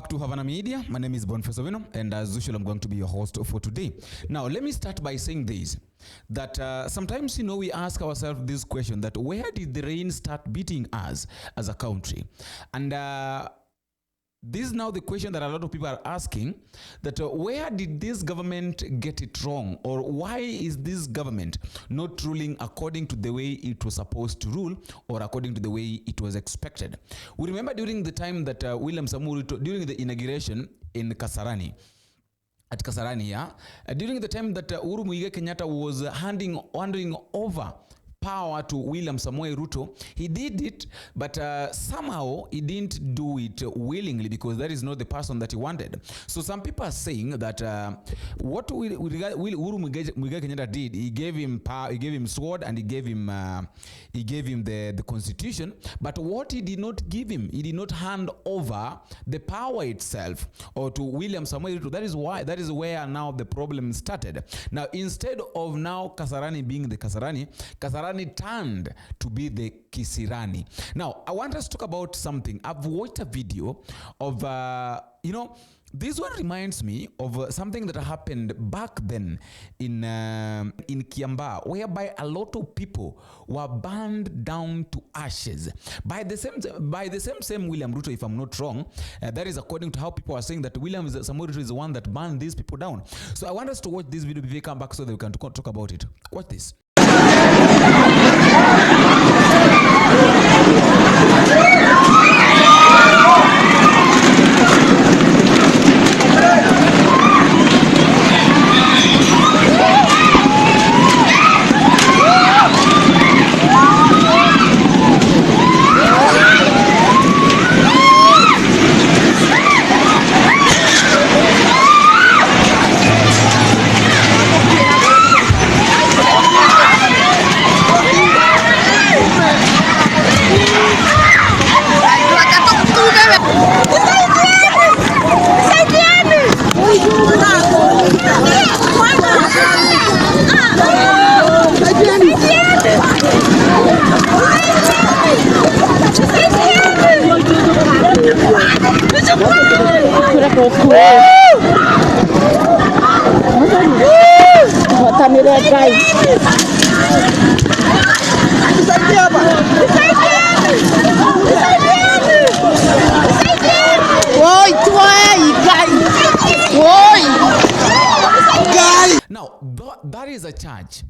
back to Havana Media. My name is Boniface Ovino, and as usual, I'm going to be your host for today. Now, let me start by saying this, that sometimes, we ask ourselves this question, that where did the rain start beating us as a country? And this is now the question that a lot of people are asking, that where did this government get it wrong? Or why is this government not ruling according to the way it was supposed to rule, or according to the way it was expected? We remember during the time that William Samoei Ruto, during the inauguration in Kasarani, during the time that Uhuru Muigai Kenyatta was handing over power to William Samoei Ruto, he did it, but somehow he didn't do it willingly, because that is not the person that he wanted. So some people are saying that what Uhuru Muigai Kenyatta did, he gave him power, he gave him sword, and he gave him the constitution. But what he did not give him, he did not hand over the power itself or to William Samoei Ruto. That is where now the problem started. Now, instead of now Kasarani being the Kasarani turned to be the Kisirani. Now, I want us to talk about something. I've watched a video of, this one reminds me of something that happened back then in Kiambu, whereby a lot of people were burned down to ashes by the same William Ruto, if I'm not wrong. That is according to how people are saying that William Samoei Ruto is the one that burned these people down. So I want us to watch this video before we come back so that we can talk about it. Watch this. Now, that is a church.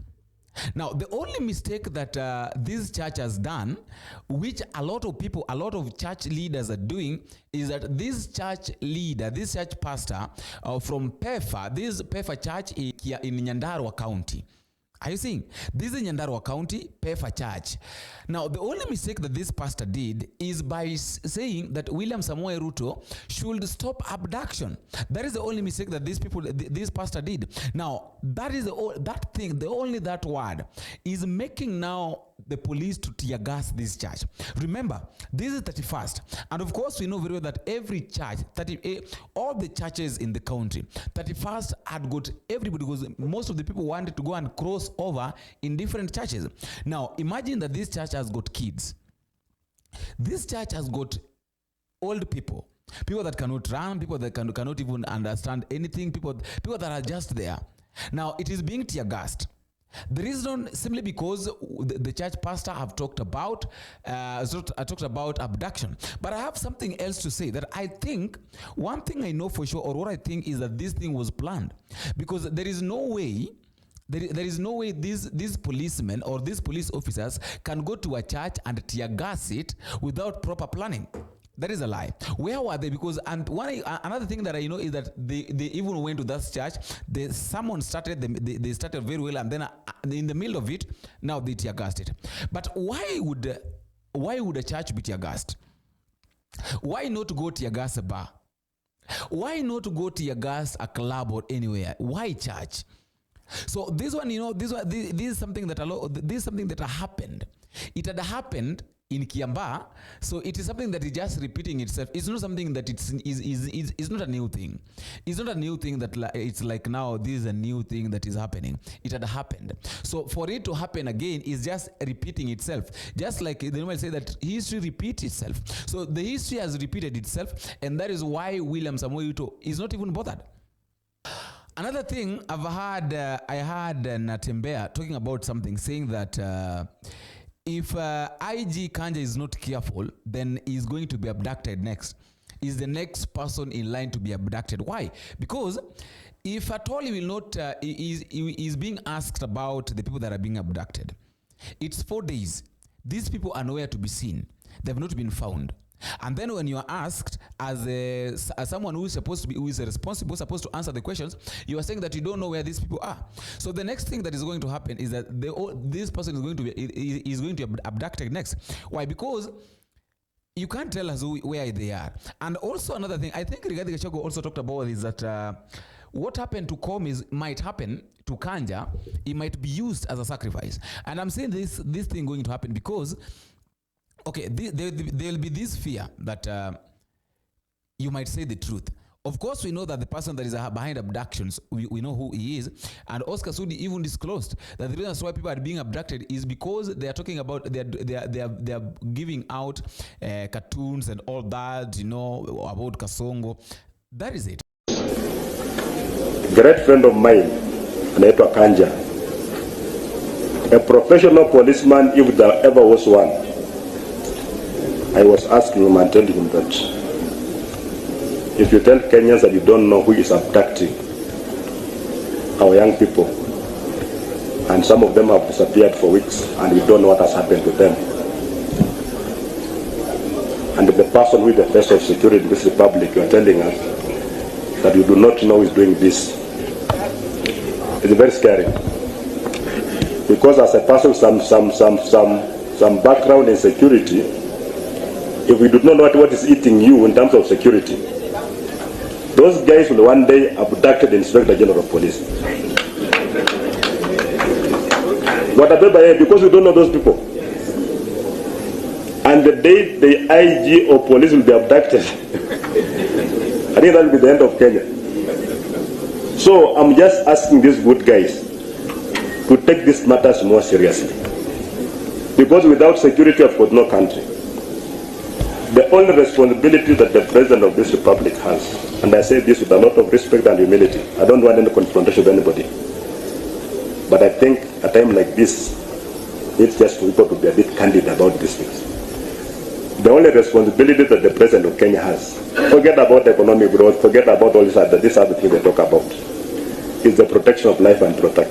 Now, the only mistake that this church has done, which a lot of church leaders are doing, is that this church leader, this church pastor from PEFA, this PEFA church in Nyandarua County. Are you seeing? This is Nyandarua County, PEFA Church. Now, the only mistake that this pastor did is by saying that William Samoei Ruto should stop abduction. That is the only mistake that this pastor did. Now, that word is making now the police to tear gas this church. Remember, this is 31st. And of course, we know very well that every church, all the churches in the country, 31st had got everybody, because most of the people wanted to go and cross over in different churches. Now, imagine that this church has got kids. This church has got old people that cannot run, people that cannot even understand anything, people that are just there. Now, it is being tear gassed. The reason simply because the church pastor have talked about abduction. But I have something else to say, that I think one thing I know for sure, or what I think, is that this thing was planned, because there is no way these policemen or these police officers can go to a church and tear gas it without proper planning. That is a lie. Where were they? Because another thing that I know is that they even went to that church. Someone started. They started very well, and then in the middle of it, now they tear gassed it. But why would a church be tear gassed? Why not go tear gas a bar? Why not go tear gas a club or anywhere? Why church? So this one, this is something that happened. It had happened in Kiamba. So it is something that is just repeating itself. It's not something that it's not a new thing. It's not a new thing that it's like now this is a new thing that is happening. It had happened. So for it to happen again is just repeating itself. Just like they might say that history repeats itself. So the history has repeated itself, and that is why William Samoei Ruto is not even bothered. Another thing I heard Natembea talking about something, saying that if IG Kanja is not careful, then he's going to be abducted next. Is the next person in line to be abducted. Why? Because if at all he will not, is being asked about the people that are being abducted. It's 4 days. These people are nowhere to be seen. They have not been found. And then when you are asked as someone who is supposed to be, who is responsible, supposed to answer the questions, you are saying that you don't know where these people are. So the next thing that is going to happen is that this person is going to be abducted next. Why? Because you can't tell us where they are. And also another thing, I think Rigathi Gachagua also talked about is that what happened to Komis might happen to Kanja. It might be used as a sacrifice. And I'm saying this thing going to happen because, okay, there will be this fear that you might say the truth. Of course, we know that the person that is behind abductions, we know who he is. And Oscar Sudi even disclosed that the reason why people are being abducted is because they are talking about, they are giving out cartoons and all that, you know, about Kasongo. That is it. Great friend of mine, anaitwa Kanja, a professional policeman, if there ever was one. I was asking him and telling him that if you tell Kenyans that you don't know who is abducting our young people, and some of them have disappeared for weeks and we don't know what has happened to them, and the person who is the face of security in this republic, you are telling us that you do not know who is doing this. It's very scary. Because as a person with some background in security, if we do not know what is eating you in terms of security, those guys will one day abduct the Inspector General of Police. Because we don't know those people. And the day the IG or police will be abducted, I think that will be the end of Kenya. So I'm just asking these good guys to take these matters more seriously. Because without security, of course, no country. The only responsibility that the President of this Republic has, and I say this with a lot of respect and humility, I don't want any confrontation with anybody, but I think a time like this, it's just people to be a bit candid about these things. The only responsibility that the President of Kenya has, forget about economic growth, forget about all this other thing they talk about, is the protection of life and property.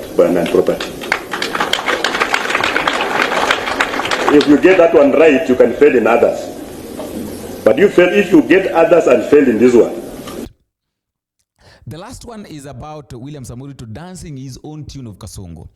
If you get that one right, you can fail in others. But if you get others and fail in this one. The last one is about William Samoei Ruto dancing his own tune of Kasongo.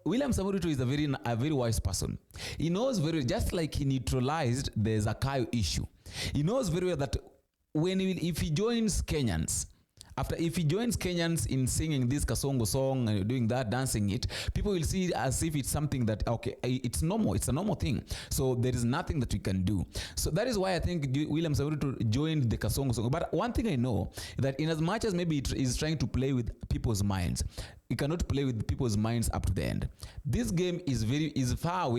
William Samoei Ruto is a very wise person. He knows very, just like he neutralized the Zakayo issue. He knows very well that if he joins Kenyans, if he joins Kenyans in singing this Kasongo song and doing that, dancing it, people will see it as if it's something that, okay, it's normal. It's a normal thing. So there is nothing that we can do. So that is why I think William Samoei Ruto joined the Kasongo song. But one thing I know, that in as much as maybe it is trying to play with people's minds, he cannot play with people's minds up to the end. This game is far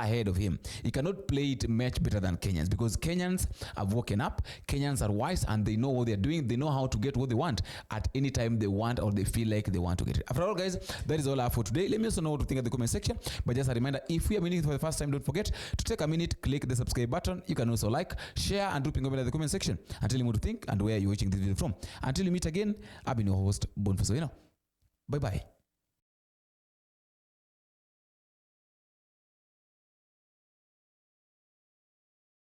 ahead of him. He cannot play it much better than Kenyans, because Kenyans have woken up. Kenyans are wise and they know what they're doing. They know how to get what they want at any time they want, or they feel like they want to get it. After all, guys, that is all I have for today. Let me also know what you think in the comment section. But just a reminder, if we are meeting for the first time, don't forget to take a minute, click the subscribe button. You can also like, share, and do ping over in the comment section and tell me what you think and where you're watching this video from. Until we meet again, I've been your host, Boniface. Bye-bye.